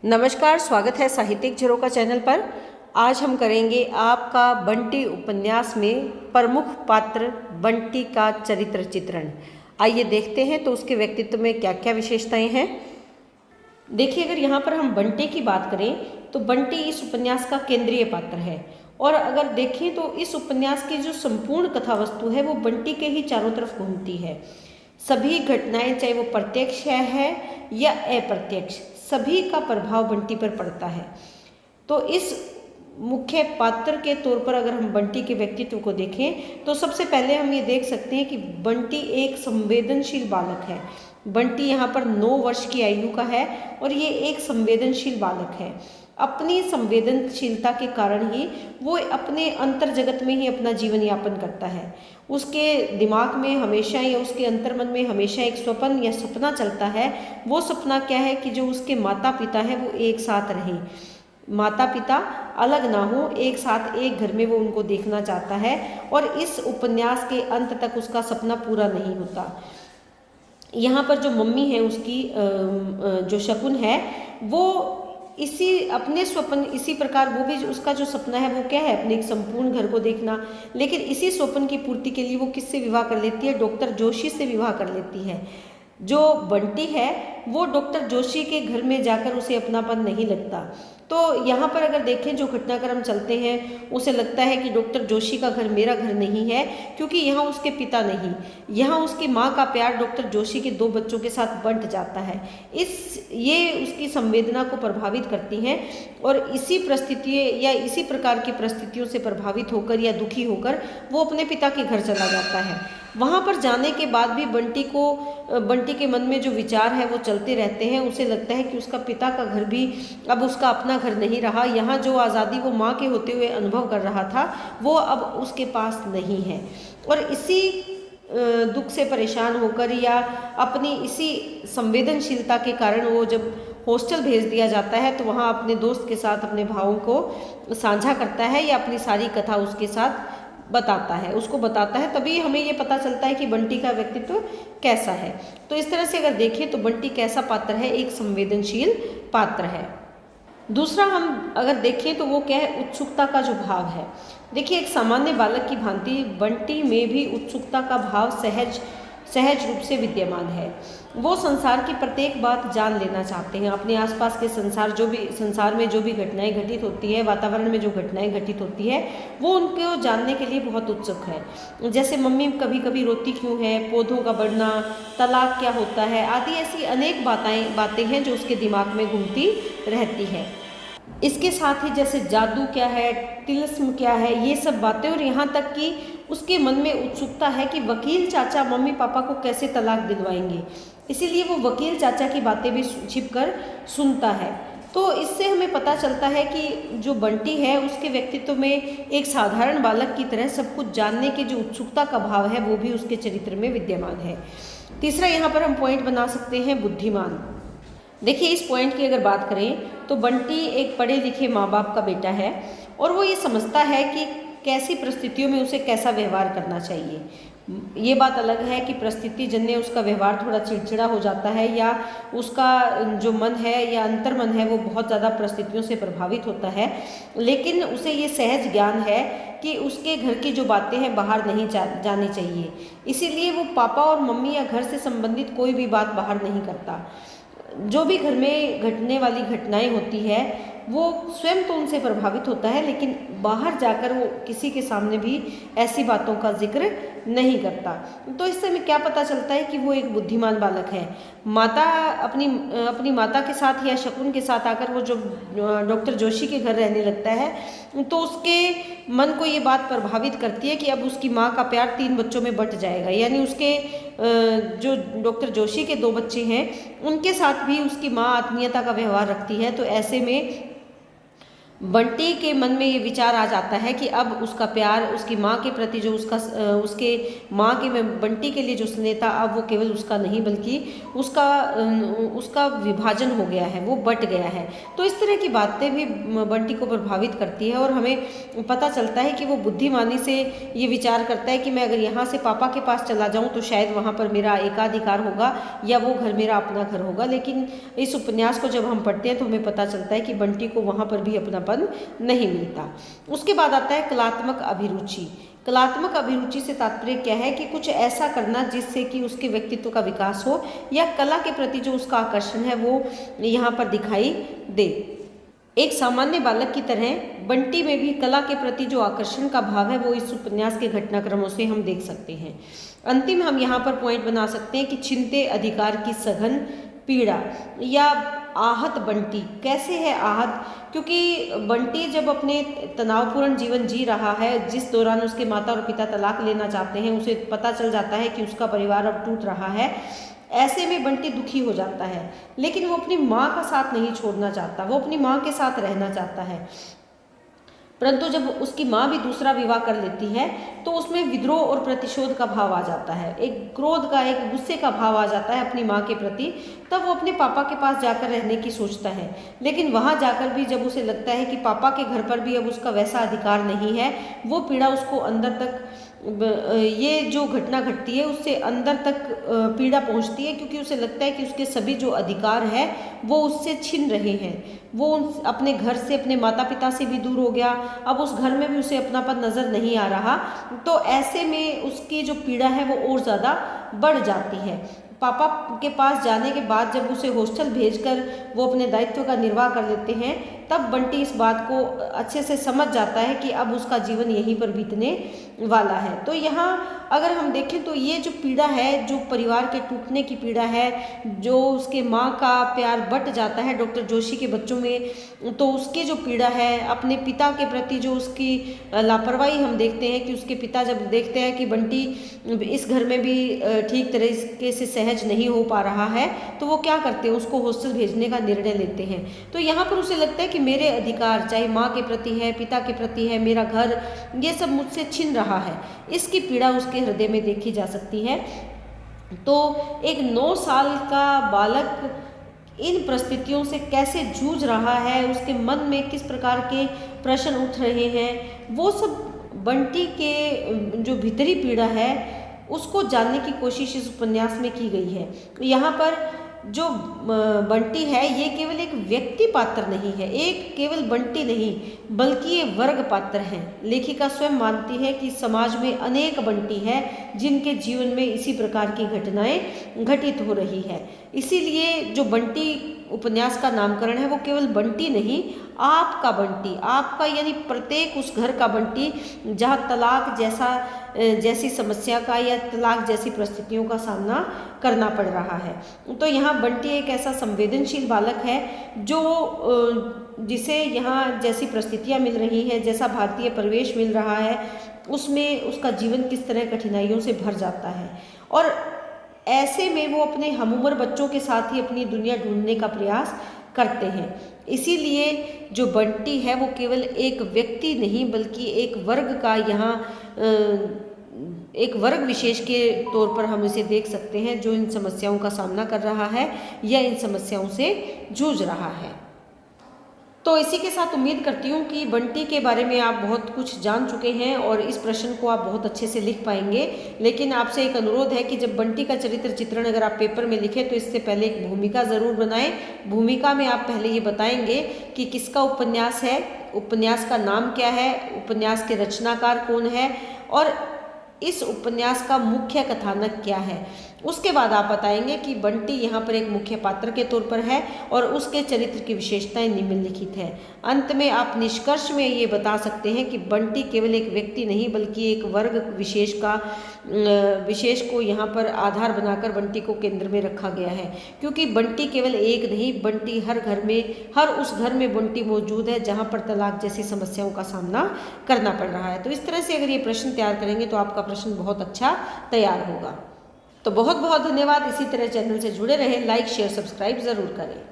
नमस्कार, स्वागत है साहित्यिक झरोखा चैनल पर। आज हम करेंगे आपका बंटी उपन्यास में प्रमुख पात्र बंटी का चरित्र चित्रण। आइए देखते हैं तो उसके व्यक्तित्व में क्या क्या विशेषताएं हैं। देखिए, अगर यहाँ पर हम बंटी की बात करें तो बंटी इस उपन्यास का केंद्रीय पात्र है। और अगर देखें तो इस उपन्यास की जो संपूर्ण कथा वस्तु है वो बंटी के ही चारों तरफ घूमती है। सभी घटनाएं, चाहे वो प्रत्यक्ष है या अप्रत्यक्ष, सभी का प्रभाव बंटी पर पड़ता है। तो इस मुख्य पात्र के तौर पर अगर हम बंटी के व्यक्तित्व को देखें तो सबसे पहले हम ये देख सकते हैं कि बंटी एक संवेदनशील बालक है। बंटी यहाँ पर 9 वर्ष की आयु का है और ये एक संवेदनशील बालक है। अपनी संवेदनशीलता के कारण ही वो अपने अंतर जगत में ही अपना जीवन यापन करता है। उसके दिमाग में हमेशा या उसके अंतर्मन में हमेशा एक स्वप्न या सपना चलता है। वो सपना क्या है कि जो उसके माता पिता हैं वो एक साथ रहें, माता पिता अलग ना हो, एक साथ एक घर में वो उनको देखना चाहता है। और इस उपन्यास के अंत तक उसका सपना पूरा नहीं होता। यहाँ पर जो मम्मी है उसकी जो शकुन है, वो इसी अपने स्वप्न, इसी प्रकार वो भी उसका जो सपना है वो क्या है, अपने एक संपूर्ण घर को देखना। लेकिन इसी स्वप्न की पूर्ति के लिए वो किससे विवाह कर लेती है? डॉक्टर जोशी से विवाह कर लेती है। जो बंटी है वो डॉक्टर जोशी के घर में जाकर उसे अपनापन नहीं लगता। तो यहाँ पर अगर देखें जो घटनाक्रम चलते हैं, उसे लगता है कि डॉक्टर जोशी का घर मेरा घर नहीं है, क्योंकि यहाँ उसके पिता नहीं, यहाँ उसकी माँ का प्यार डॉक्टर जोशी के 2 बच्चों के साथ बंट जाता है। ये उसकी संवेदना को प्रभावित करती हैं। और इसी परिस्थितियों या इसी प्रकार की परिस्थितियों से प्रभावित होकर या दुखी होकर वो अपने पिता के घर चला जाता है। वहाँ पर जाने के बाद भी बंटी के मन में जो विचार है वो चलते रहते हैं। उसे लगता है कि उसका पिता का घर भी अब उसका अपना घर नहीं रहा। यहाँ जो आज़ादी वो माँ के होते हुए अनुभव कर रहा था वो अब उसके पास नहीं है। और इसी दुख से परेशान होकर या अपनी इसी संवेदनशीलता के कारण वो जब हॉस्टल भेज दिया जाता है तो वहाँ अपने दोस्त के साथ अपने भावों को साझा करता है या अपनी सारी कथा उसके साथ उसको बताता है। तभी हमें ये पता चलता है कि बंटी का व्यक्तित्व कैसा है। तो इस तरह से अगर देखें तो बंटी कैसा पात्र है? एक संवेदनशील पात्र है। दूसरा हम अगर देखें तो वो क्या है? उत्सुकता का जो भाव है। देखिए, एक सामान्य बालक की भांति बंटी में भी उत्सुकता का भाव सहज रूप से विद्यमान है। वो संसार की प्रत्येक बात जान लेना चाहते हैं। अपने आसपास के संसार में जो भी घटनाएं घटित होती है, वातावरण में जो घटनाएं घटित होती है, वो उनको जानने के लिए बहुत उत्सुक है। जैसे मम्मी कभी कभी रोती क्यों है, पौधों का बढ़ना, तलाक क्या होता है, आदि ऐसी अनेक बातें हैं जो उसके दिमाग में घूमती रहती है। इसके साथ ही जैसे जादू क्या है, तिलिस्म क्या है, ये सब बातें। और यहाँ तक कि उसके मन में उत्सुकता है कि वकील चाचा मम्मी पापा को कैसे तलाक दिलवाएंगे। इसीलिए वो वकील चाचा की बातें भी छिपकर सुनता है। तो इससे हमें पता चलता है कि जो बंटी है उसके व्यक्तित्व में एक साधारण बालक की तरह सब कुछ जानने की जो उत्सुकता का भाव है वो भी उसके चरित्र में विद्यमान है। तीसरा यहाँ पर हम पॉइंट बना सकते हैं बुद्धिमान। देखिए, इस पॉइंट की अगर बात करें तो बंटी एक पढ़े लिखे माँ बाप का बेटा है और वो ये समझता है कि कैसी परिस्थितियों में उसे कैसा व्यवहार करना चाहिए। ये बात अलग है कि परिस्थिति जन्य उसका व्यवहार थोड़ा चिड़चिड़ा हो जाता है या उसका जो मन है या अंतर्मन है वो बहुत ज़्यादा परिस्थितियों से प्रभावित होता है। लेकिन उसे ये सहज ज्ञान है कि उसके घर की जो बातें हैं बाहर नहीं जानी चाहिए। इसीलिए वो पापा और मम्मी या घर से संबंधित कोई भी बात बाहर नहीं करता। जो भी घर में घटने वाली घटनाएं होती है वो स्वयं तो उनसे प्रभावित होता है, लेकिन बाहर जाकर वो किसी के सामने भी ऐसी बातों का जिक्र नहीं करता। तो इससे हमें क्या पता चलता है कि वो एक बुद्धिमान बालक है। अपनी माता के साथ या शकुन के साथ आकर वो जो डॉक्टर जोशी के घर रहने लगता है तो उसके मन को ये बात प्रभावित करती है कि अब उसकी माँ का प्यार 3 बच्चों में बंट जाएगा। यानी उसके जो डॉक्टर जोशी के 2 बच्चे हैं उनके साथ भी उसकी माँ आत्मीयता का व्यवहार रखती है। तो ऐसे में बंटी के मन में ये विचार आ जाता है कि अब उसका प्यार उसकी माँ के प्रति जो उसके माँ के में बंटी के लिए जो स्नेह था, अब वो केवल उसका नहीं बल्कि उसका विभाजन हो गया है, वो बट गया है। तो इस तरह की बातें भी बंटी को प्रभावित करती है और हमें पता चलता है कि वो बुद्धिमानी से ये विचार करता है कि मैं अगर यहाँ से पापा के पास चला जाऊँ तो शायद वहाँ पर मेरा एकाधिकार होगा या वो घर मेरा अपना घर होगा। लेकिन इस उपन्यास को जब हम पढ़ते हैं तो हमें पता चलता है कि बंटी को वहाँ पर भी अपनापन नहीं मिलता। उसके बाद आता है कलात्मक अभिरुचि। कलात्मक अभिरुचि से तात्पर्य क्या है कि कुछ ऐसा करना जिससे कि उसके व्यक्तित्व का विकास हो या कला के प्रति जो उसका आकर्षण है वो यहाँ पर दिखाई दे। एक सामान्य बालक की तरह बंटी में भी कला के प्रति जो आकर्षण का भाव है वो इस उपन्यास के घटनाक्रमों से हम देख सकते हैं। अंतिम हम यहाँ पर पॉइंट बना सकते हैं कि छिनते अधिकार की सघन पीड़ा या आहत बंटी। कैसे है आहत? क्योंकि बंटी जब अपने तनावपूर्ण जीवन जी रहा है, जिस दौरान उसके माता और पिता तलाक लेना चाहते हैं, उसे पता चल जाता है कि उसका परिवार अब टूट रहा है। ऐसे में बंटी दुखी हो जाता है, लेकिन वो अपनी माँ का साथ नहीं छोड़ना चाहता, वो अपनी माँ के साथ रहना चाहता है। परंतु जब उसकी माँ भी दूसरा विवाह कर लेती है तो उसमें विद्रोह और प्रतिशोध का भाव आ जाता है, एक क्रोध का, एक गुस्से का भाव आ जाता है अपनी माँ के प्रति। तब वो अपने पापा के पास जाकर रहने की सोचता है, लेकिन वहाँ जाकर भी जब उसे लगता है कि पापा के घर पर भी अब उसका वैसा अधिकार नहीं है, वो पीड़ा उसको अंदर तक, ये जो घटना घटती है उससे अंदर तक पीड़ा पहुंचती है, क्योंकि उसे लगता है कि उसके सभी जो अधिकार है वो उससे छिन रहे हैं। वो अपने घर से, अपने माता पिता से भी दूर हो गया, अब उस घर में भी उसे अपनापन नज़र नहीं आ रहा। तो ऐसे में उसकी जो पीड़ा है वो और ज़्यादा बढ़ जाती है। पापा के पास जाने के बाद जब उसे हॉस्टल भेजकर वो अपने दायित्व का निर्वाह कर लेते हैं, तब बंटी इस बात को अच्छे से समझ जाता है कि अब उसका जीवन यहीं पर बीतने वाला है। तो यहाँ अगर हम देखें तो ये जो पीड़ा है, जो परिवार के टूटने की पीड़ा है, जो उसके माँ का प्यार बट जाता है डॉक्टर जोशी के बच्चों में, तो उसकी जो पीड़ा है, अपने पिता के प्रति जो उसकी लापरवाही हम देखते हैं कि उसके पिता जब देखते हैं कि बंटी इस घर में भी ठीक तरीके से सहज नहीं हो पा रहा है, तो वो क्या करते हैं, उसको हॉस्टल भेजने का निर्णय लेते हैं। तो यहाँ पर उसे लगता है कि मेरे अधिकार, चाहे माँ के प्रति है, पिता के प्रति है, मेरा घर, ये सब मुझसे छिन रहा है। इसकी पीड़ा उसके हृदय में देखी जा सकती है। तो एक 9 साल का बालक इन परिस्थितियों से कैसे जूझ रहा है, उसके मन में किस प्रकार के प्रश्न उठ रहे हैं, वो सब बंटी के जो भीतरी पीड़ा है उसको जानने की कोशिश इस उपन्यास में की गई है। यहाँ पर जो बंटी है ये केवल एक व्यक्ति पात्र नहीं है, एक केवल बंटी नहीं बल्कि ये वर्ग पात्र हैं। लेखिका स्वयं मानती है कि समाज में अनेक बंटी है जिनके जीवन में इसी प्रकार की घटनाएं घटित हो रही है। इसीलिए जो बंटी उपन्यास का नामकरण है वो केवल बंटी नहीं, आपका बंटी, आपका यानी प्रत्येक उस घर का बंटी जहाँ तलाक जैसी समस्या का या तलाक जैसी परिस्थितियों का सामना करना पड़ रहा है। तो यहाँ बंटी एक ऐसा संवेदनशील बालक है जो जिसे यहाँ जैसी परिस्थितियाँ मिल रही हैं, जैसा भारतीय परिवेश मिल रहा है, उसमें उसका जीवन किस तरह कठिनाइयों से भर जाता है। और ऐसे में वो अपने हमउम्र बच्चों के साथ ही अपनी दुनिया ढूंढने का प्रयास करते हैं। इसीलिए जो बंटी है वो केवल एक व्यक्ति नहीं बल्कि एक वर्ग का, यहाँ एक वर्ग विशेष के तौर पर हम इसे देख सकते हैं जो इन समस्याओं का सामना कर रहा है या इन समस्याओं से जूझ रहा है। तो इसी के साथ उम्मीद करती हूँ कि बंटी के बारे में आप बहुत कुछ जान चुके हैं और इस प्रश्न को आप बहुत अच्छे से लिख पाएंगे। लेकिन आपसे एक अनुरोध है कि जब बंटी का चरित्र चित्रण अगर आप पेपर में लिखें तो इससे पहले एक भूमिका ज़रूर बनाएं। भूमिका में आप पहले ये बताएंगे कि किसका उपन्यास है, उपन्यास का नाम क्या है, उपन्यास के रचनाकार कौन है और इस उपन्यास का मुख्य कथानक क्या है। उसके बाद आप बताएंगे कि बंटी यहाँ पर एक मुख्य पात्र के तौर पर है और उसके चरित्र की विशेषताएं निम्नलिखित है। अंत में आप निष्कर्ष में ये बता सकते हैं कि बंटी केवल एक व्यक्ति नहीं बल्कि एक वर्ग विशेष को यहाँ पर आधार बनाकर बंटी को केंद्र में रखा गया है। क्योंकि बंटी केवल एक नहीं, बंटी हर घर में, हर उस घर में बंटी मौजूद है जहाँ पर तलाक जैसी समस्याओं का सामना करना पड़ रहा है। तो इस तरह से अगर ये प्रश्न तैयार करेंगे तो आपका प्रश्न बहुत अच्छा तैयार होगा। तो बहुत बहुत धन्यवाद। इसी तरह चैनल से जुड़े रहें, लाइक शेयर सब्सक्राइब ज़रूर करें।